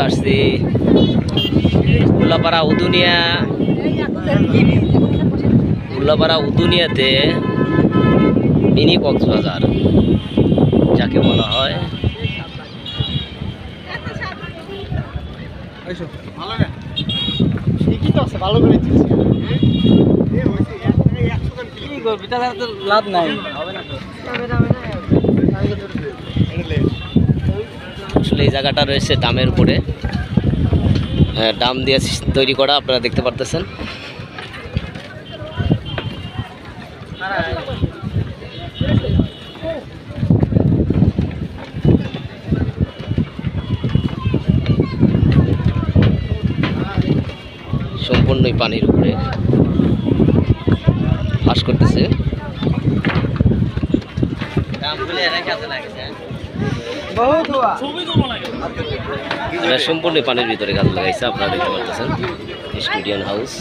আসছি উল্লাপাড়া উদুনিয়াতে মিনি কক্সবাজার যাকে বলা হয়। লাভ নাই আসলে এই জায়গাটা রয়েছে ডামের উপরে, ডাম দিয়ে তৈরি করা, আপনারা দেখতে পারতেছেন। সম্পূর্ণই পানির উপরে বাস করতেছে। সম্পূর্ণ পানির ভিতরে গাছ লাগাইছে, আপনারা দেখতে পারতেছেন। স্টুডিয়ান হাউস,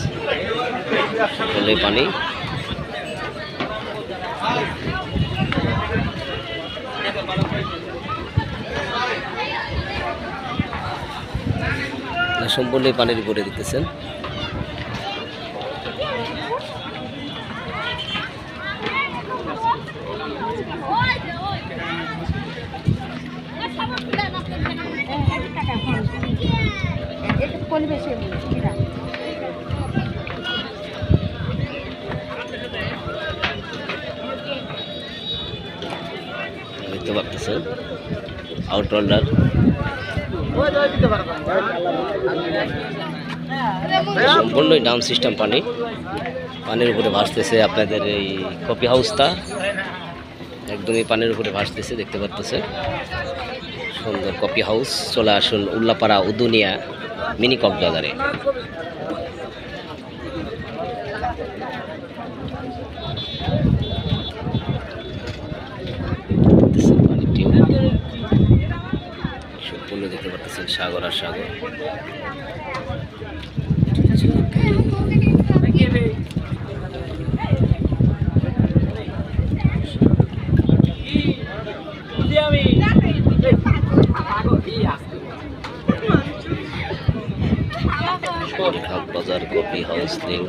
পানি সম্পূর্ণ পানির উপরে দিতেছেন। দেখতে পাচ্ছেন আউটরোলার, সম্পূর্ণই ডাউন সিস্টেম পানি, পানির উপরে ভাসতেছে। আপনাদের এই কফি হাউসটা একদমই পানির উপরে ভাসতেছে, দেখতে পাচ্ছেন। সুন্দর কফি হাউস। চলে আসুন উল্লাপাড়া উদুনিয়া মিনি কক্সবাজারে। সম্পূর্ণ দেখতে পাচ্ছেন সাগর আর সাগর। বাজার কফি হাউস নেই।